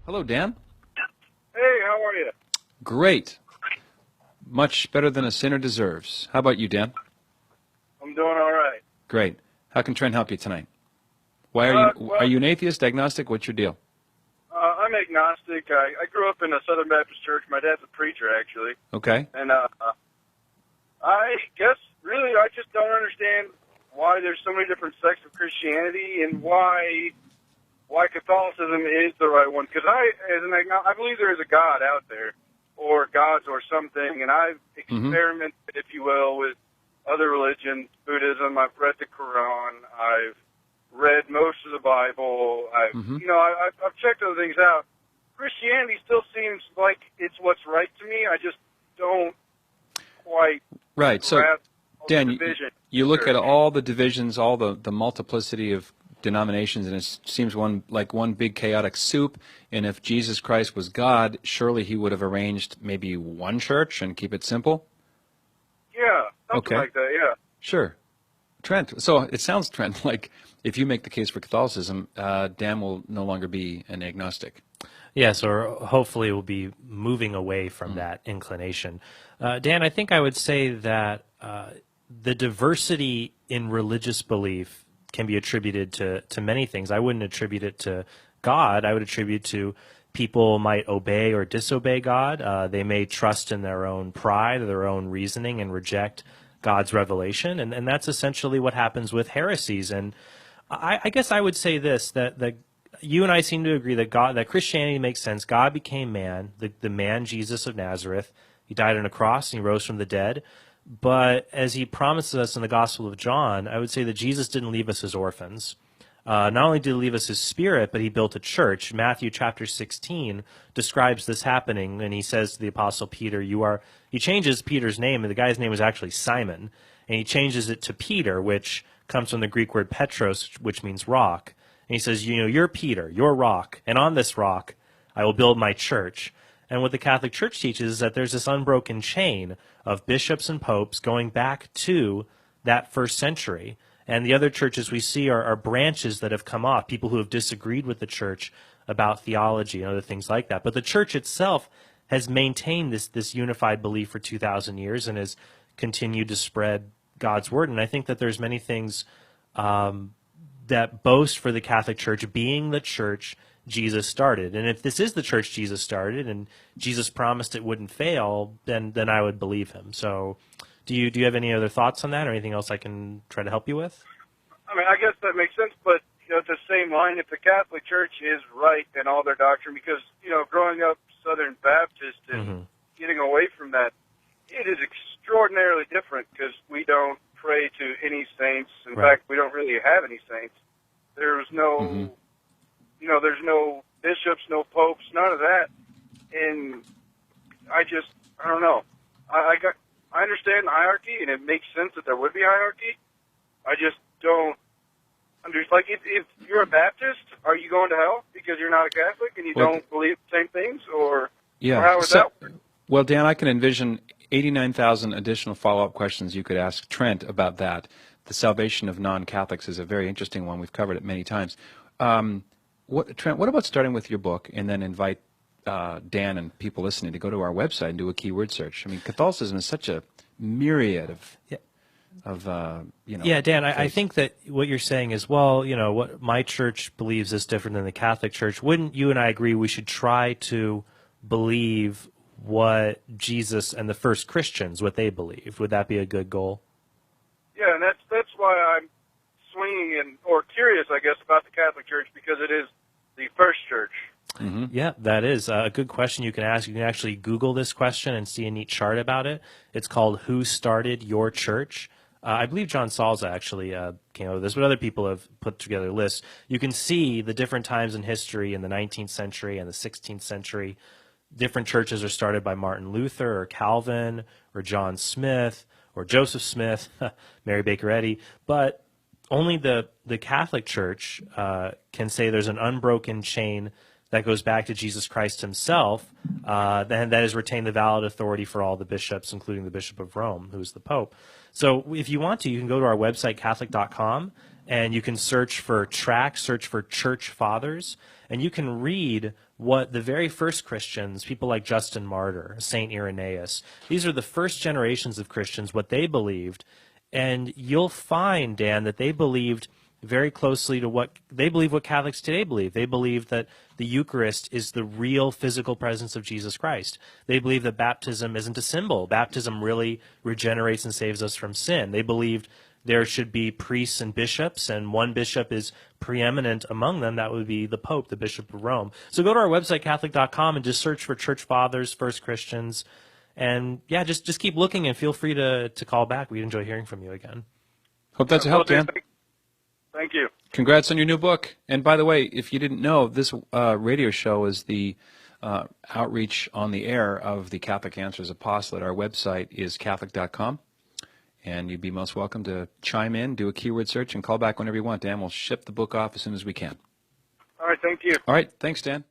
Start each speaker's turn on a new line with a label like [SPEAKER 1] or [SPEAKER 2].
[SPEAKER 1] Hello, Dan.
[SPEAKER 2] Hey, how are you?
[SPEAKER 1] Great. Much better than a sinner deserves. How about you, Dan?
[SPEAKER 2] I'm doing all right.
[SPEAKER 1] Great. How can Trent help you tonight? Why are
[SPEAKER 2] Well,
[SPEAKER 1] you an atheist, agnostic? What's your deal?
[SPEAKER 2] I'm agnostic. I grew up in a Southern Baptist church. My dad's a preacher, actually.
[SPEAKER 1] Okay.
[SPEAKER 2] And I guess, really, I just don't understand why there's so many different sects of Christianity and why Catholicism is the right one. Because I believe there is a God out there, or gods or something, and I've experimented, if you will, with other religions, Buddhism. I've read the Quran. I've read most of the Bible. I've checked other things out. Christianity still seems like it's what's right to me. I just don't quite
[SPEAKER 1] Right. So,
[SPEAKER 2] grasp all the
[SPEAKER 1] Dan,
[SPEAKER 2] division.
[SPEAKER 1] you look at all the divisions, all the multiplicity of denominations, and it seems like one big chaotic soup. And if Jesus Christ was God, surely he would have arranged maybe one church and keep it simple?
[SPEAKER 2] Yeah, something
[SPEAKER 1] Okay.
[SPEAKER 2] like that, yeah.
[SPEAKER 1] Sure. Trent, so it sounds, Trent, like if you make the case for Catholicism, Dan will no longer be an agnostic.
[SPEAKER 3] Yes, or hopefully we'll be moving away from that inclination. Dan, I think I would say that the diversity in religious belief can be attributed to many things. I wouldn't attribute it to God. I would attribute to people might obey or disobey God. They may trust in their own pride or their own reasoning and reject God's revelation. And that's essentially what happens with heresies. And I guess I would say this, that you and I seem to agree that Christianity makes sense. God became man, the man Jesus of Nazareth. He died on a cross and he rose from the dead. But as he promises us in the Gospel of John, I would say that Jesus didn't leave us as orphans. Not only did he leave us his spirit, but he built a church. Matthew chapter 16 describes this happening, and he says to the Apostle Peter, he changes Peter's name, and the guy's name was actually Simon, and he changes it to Peter, which comes from the Greek word Petros, which means rock. And he says, you're Peter, you're rock, and on this rock I will build my church. And what the Catholic Church teaches is that there's this unbroken chain of bishops and popes going back to that first century. And the other churches we see are branches that have come off, people who have disagreed with the church about theology and other things like that. But the church itself has maintained this unified belief for 2,000 years and has continued to spread God's word. And I think that there's many things that boast for the Catholic Church being the church Jesus started. And if this is the church Jesus started and Jesus promised it wouldn't fail, then I would believe him. So do you have any other thoughts on that or anything else I can try to help you with?
[SPEAKER 2] I mean, I guess that makes sense, but, it's the same line. If the Catholic Church is right in all their doctrine, because, growing up Southern Baptist and getting away from that, it is extraordinarily different because we don't pray to any saints. In fact, we don't really have any saints. There's no, there's no bishops, no popes, none of that. And I don't know. I understand hierarchy, and it makes sense that there would be hierarchy. I just don't understand. Like, if you're a Baptist, are you going to hell because you're not a Catholic and you don't believe the same things? Or how would that work?
[SPEAKER 1] Well, Dan, I can envision 89,000 additional follow-up questions you could ask Trent about that. The salvation of non-Catholics is a very interesting one. We've covered it many times. Trent, what about starting with your book and then invite Dan and people listening to go to our website and do a keyword search? I mean, Catholicism is such a myriad of
[SPEAKER 3] Yeah, Dan, I think that what you're saying is, what my church believes is different than the Catholic Church. Wouldn't you and I agree we should try to believe what Jesus and the first Christians, what they believed? Would that be a good goal?
[SPEAKER 2] Yeah, and that's why I'm swinging or curious, I guess, about the Catholic Church, because it is the first church.
[SPEAKER 1] Mm-hmm.
[SPEAKER 3] Yeah, that is a good question you can ask. You can actually Google this question and see a neat chart about it. It's called Who Started Your Church? I believe John Salza actually came up with this, but other people have put together lists. You can see the different times in history in the 19th century and the 16th century. Different churches are started by Martin Luther or Calvin or John Smith or Joseph Smith, Mary Baker Eddy, but only the Catholic Church can say there's an unbroken chain that goes back to Jesus Christ himself, and that has retained the valid authority for all the bishops, including the Bishop of Rome, who's the Pope. So if you want to, you can go to our website, Catholic.com, and you can search for tracts, search for church fathers, and you can read what the very first Christians, people like Justin Martyr, Saint Irenaeus, these are the first generations of Christians, what they believed, and you'll find, Dan, that they believed very closely to what Catholics today believe. They believe that the Eucharist is the real physical presence of Jesus Christ. They believe that baptism isn't a symbol. Baptism really regenerates and saves us from sin. They believed there should be priests and bishops, and one bishop is preeminent among them. That would be the Pope, the Bishop of Rome. So go to our website, Catholic.com, and just search for Church Fathers, First Christians. And yeah, just keep looking and feel free to call back. We'd enjoy hearing from you again.
[SPEAKER 1] Hope that's a help, Dan.
[SPEAKER 2] Thank you.
[SPEAKER 1] Congrats on your new book. And by the way, if you didn't know, this radio show is the outreach on the air of the Catholic Answers Apostolate. Our website is Catholic.com. And you'd be most welcome to chime in, do a keyword search, and call back whenever you want, Dan. We'll ship the book off as soon as we can.
[SPEAKER 2] All right, thank you.
[SPEAKER 1] All right, thanks, Dan.